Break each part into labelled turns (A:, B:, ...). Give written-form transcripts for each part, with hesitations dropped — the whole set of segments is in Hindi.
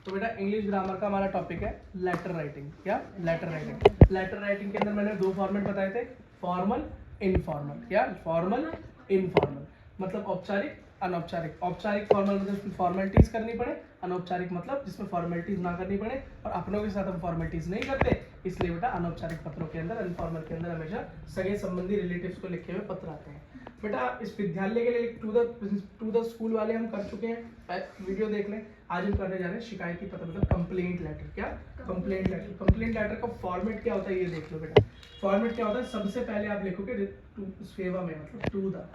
A: तो बेटा इंग्लिश ग्रामर का हमारा टॉपिक है लेटर राइटिंग। क्या लेटर राइटिंग? लेटर राइटिंग के अंदर मैंने दो फॉर्मेट बताए थे, फॉर्मल इनफॉर्मल। क्या? फॉर्मल इनफॉर्मल मतलब औपचारिक अनौपचारिक। औपचारिक फॉर्मल मतलब जिसमें फॉर्मेलिटीज करनी पड़े, अनौपचारिक मतलब जिसमें फॉर्मेलिटीज ना करनी पड़े, और अपनों के साथ हम फॉर्मेलिटीज नहीं करते, इसलिए बेटा अनौपचारिक पत्रों के अंदर, इनफॉर्मल के अंदर हमेशा सगे संबंधी रिलेटिव्स को लिखे हुए पत्र आते हैं। बेटा इस विद्यालय के लिए टू द स्कूल वाले हम कर चुके हैं, वीडियो देख लें। आज हम करने जा रहे हैं शिकायती पत्र मतलब कंप्लेंट लेटर। क्या? Complaint letter. कंप्लेंट लेटर का फॉर्मेट क्या होता है ये देख लो बेटा। फॉर्मेट क्या होता है? सबसे पहले आप लिखोगे फेवर में मतलब टू द।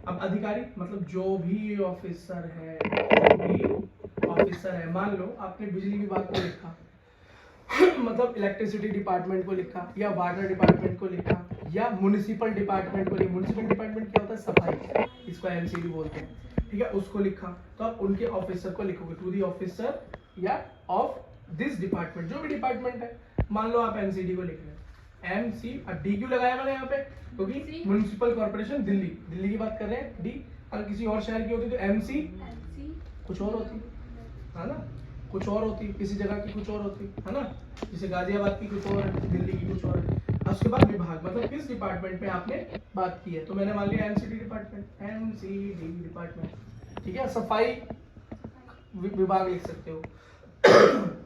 A: अब अधिकारी मतलब जो भी ऑफिसर है, जो भी ऑफिसर है। मान लो आपने बिजली विभाग को लिखा मतलब इलेक्ट्रिसिटी डिपार्टमेंट को लिखा, या वाटर डिपार्टमेंट को लिखा, या म्युनिसिपल डिपार्टमेंट को लिखा। म्युनिसिपल डिपार्टमेंट क्या होता है? सफाई, इसको एमसीडी बोलते हैं। ठीक है, उसको लिखा तो आप उनके ऑफिसर को लिखोगे, टू दी ऑफिसर या ऑफ दिस डिपार्टमेंट, जो भी डिपार्टमेंट है। मान लो आप एमसीडी को लिख रहे हैं, एमसी डी क्यों लगाया मैंने यहाँ पे? क्योंकि म्युनिसिपल कॉर्पोरेशन दिल्ली, दिल्ली की बात कर रहे हैं। डी अगर किसी और शहर की होती तो एमसी कुछ और होती है ना, कुछ और होती, किसी जगह की कुछ और होती है ना, जैसे गाजियाबाद की कुछ और है, दिल्ली की कुछ और है। उसके बाद विभाग मतलब किस डिपार्टमेंट में आपने बात की है, तो मैंने मान लिया एमसीडी डिपार्टमेंट, एमसीडी डिपार्टमेंट। ठीक है, सफाई विभाग लिख सकते हो।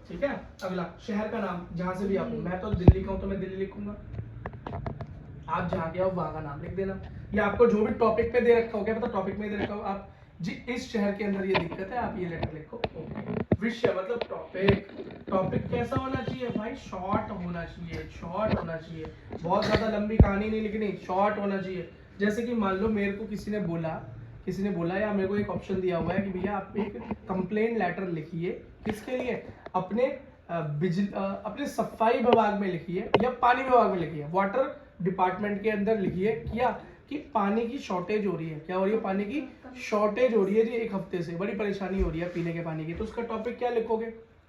A: ठीक है, अगला शहर का नाम, जहां से भी आप हो। मैं तो दिल्ली का हूं तो मैं दिल्ली लिखूंगा, आप जहाँ के हो वहां का नाम लिख देना। या आपको जो भी टॉपिक पे दे रखा हो, क्या पता टॉपिक में दे रखा हो, आप जी इस शहर के अंदर ये दिक्कत है, आप ये लेटर लिखो। विषय मतलब टॉपिक। टॉपिक कैसा होना चाहिए भाई? शॉर्ट होना चाहिए, शॉर्ट होना चाहिए। बहुत ज्यादा लंबी कहानी नहीं लिखनी, शॉर्ट होना चाहिए। जैसे कि मान लो मेरे को किसी ने बोला या मेरे को एक ऑप्शन दिया हुआ है कि भैया आप एक कंप्लेंट लेटर लिखिए, किसके लिए? अपने अपने सफाई विभाग में लिखिए या पानी विभाग में लिखिए, वाटर डिपार्टमेंट के अंदर लिखिए क्या कि पानी की शॉर्टेज हो रही है। क्या हो रही है? पानी की शॉर्टेज हो रही है जी, एक हफ्ते से बड़ी परेशानी हो रही है पीने के पानी की। तो उसका टॉपिक क्या लिखोगे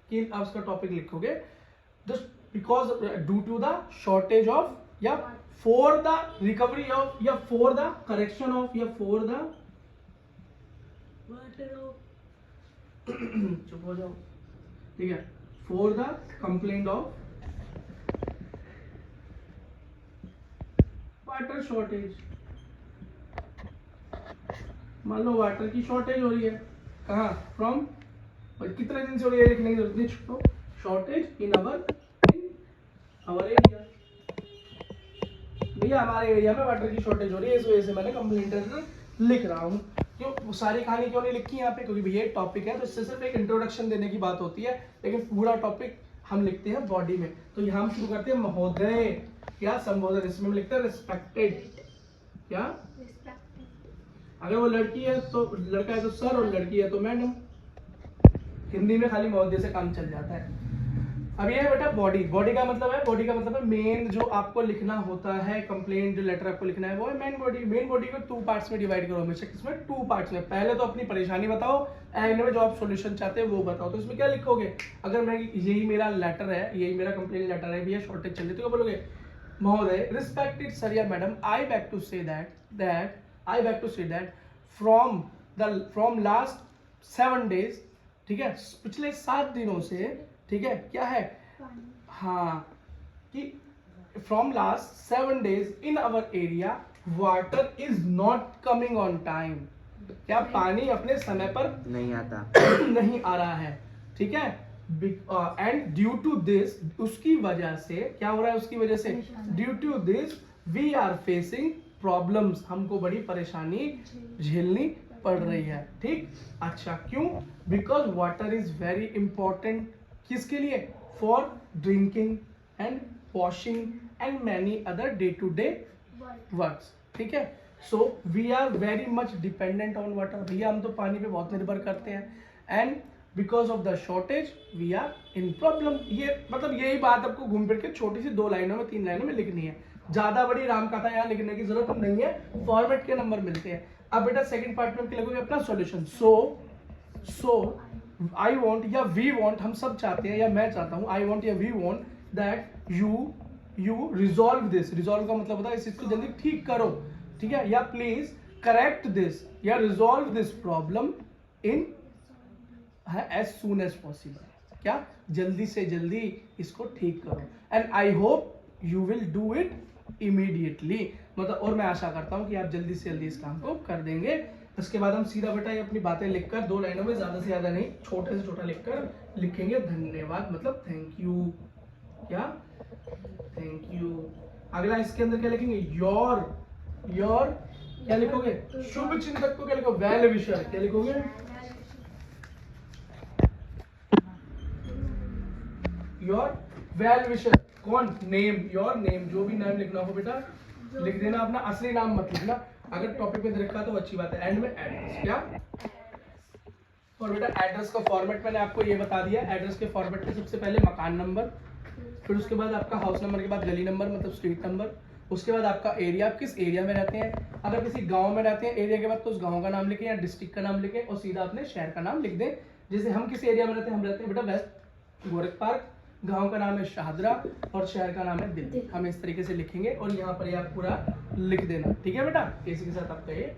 A: कि आप उसका टॉपिक लिखोगे because due to the shortage of, या फॉर द रिकवरी ऑफ, या फॉर द करेक्शन ऑफ, या फॉर द चुप हो जाओ। ठीक है, for the complaint of water shortage. मान लो वाटर की शॉर्टेज हो रही है, कहाँ? फ्रॉम, कितने दिन से हो रही है लिखने की जरूरत नहीं, छुपो। शॉर्टेज इन अवर एरिया। भैया हमारे एरिया में वाटर की शॉर्टेज हो रही है, इस वजह से मैंने कंप्लेंट लिख रहा हूँ। क्यों सारी कहानी क्यों नहीं लिखी यहाँ पे? क्योंकि भैया टॉपिक है तो इससे सिर्फ एक इंट्रोडक्शन देने की बात होती है, लेकिन पूरा टॉपिक हम लिखते हैं बॉडी में। तो यहाँ हम शुरू करते हैं महोदय, क्या संबोधन, इसमें हम लिखते हैं रिस्पेक्टेड। क्या? अगर वो लड़की है तो लड़का है तो सर, और लड़की है तो मैडम। हिंदी में खाली महोदय से काम चल जाता है। अब ये है बेटा बॉडी। बॉडी का मतलब है मेन जो आपको लिखना होता है, कंप्लेंट जो लेटर आपको लिखना है वो है मेन बॉडी। मेन बॉडी को टू पार्ट्स में डिवाइड करो हमेशा। किसमें? टू पार्ट्स में। पहले तो अपनी परेशानी बताओ, एंड में जो आप सॉल्यूशन चाहते हैं वो बताओ। तो इसमें क्या लिखोगे? अगर मैं यही मेरा लेटर है, यही मेरा कंप्लेंट लेटर है, भैया शॉर्टेज चल रही है, तो क्या बोलोगे? महोदय, रिस्पेक्टेड सर या madam, I beg to say that from last 7 days, ठीक है, पिछले 7 दिनों से, ठीक है, क्या है? हाँ, कि from last 7 days in our area water is not coming on time. क्या पानी अपने समय पर
B: नहीं आता
A: नहीं आ रहा है, ठीक है। एंड ड्यू टू दिस, उसकी वजह से क्या हो रहा है? उसकी वजह से due to this we are facing problems, हमको बड़ी परेशानी झेलनी पड़ रही है। ठीक, अच्छा क्यों? Because water is very important, किसके लिए? For drinking and washing and many other day to day works. ठीक है, so we are very much dependent on water. भैया हम तो पानी पे बहुत निर्भर करते हैं, and because of the shortage we are in problem. ये मतलब यही बात आपको घूम फिर के छोटी सी 2 लाइनों में 3 लाइनों में लिखनी है, ज्यादा बड़ी राम कथा यहाँ लिखने की जरूरत नहीं है, फॉर्मेट के नंबर मिलते हैं। अब बेटा सेकंड पार्ट में लिखोगे अपना सॉल्यूशन। सो आई वॉन्ट या वी वॉन्ट, हम सब चाहते हैं या मैं चाहता हूँ, आई वॉन्ट या we want that you resolve this. Resolve का मतलब होता है इस चीज को जल्दी ठीक करो, ठीक है, या प्लीज करेक्ट दिस या रिजॉल्व दिस प्रॉब्लम इन, है एज सून एज पॉसिबल, क्या जल्दी से जल्दी इसको ठीक करो, and I hope you will do it immediately, मतलब और मैं आशा करता हूँ कि आप जल्दी से जल्दी इस काम को कर देंगे। उसके बाद हम सीधा बेटा ये अपनी बातें लिखकर 2 लाइनों में, ज़्यादा से ज़्यादा नहीं, छोटे से छोटा लिखकर लिखेंगे धन्यवाद, मतलब थैंक यू, क्या थैंक यू। अगला इसके अंदर क्या लिखेंगे, योर क्या लिखोगे, शुभ चिंतक को क्या लिखो, वेल विशर, क्या लिखोगे, योर वेल विशर। कौन, नेम, योर नेम, जो भी नाम लिखना हो बेटा लिख देना, अपना असली नाम मत लिखना, अगर टॉपिक में रखा तो अच्छी बात है। एंड में एड्रेस, क्या, और बेटा एड्रेस का फॉर्मेट मैंने आपको ये बता दिया। एड्रेस के फॉर्मेट में सबसे पहले मकान नंबर, फिर उसके बाद आपका हाउस नंबर के बाद गली नंबर मतलब स्ट्रीट नंबर, उसके बाद आपका एरिया, आप किस एरिया में रहते हैं, अगर किसी गांव में रहते हैं एरिया के बाद तो उस गांव का नाम लिखें या डिस्ट्रिक्ट का नाम लिखें, और सीधा अपने शहर का नाम लिख दें। जैसे हम किस एरिया में रहते हैं, हम रहते हैं बेटा वेस्ट गोरख पार्क, गांव का नाम है शाहदरा और शहर का नाम है दिल्ली। हम इस तरीके से लिखेंगे और यहाँ पर ये आप पूरा लिख देना, ठीक है बेटा। इसी के साथ आपका ये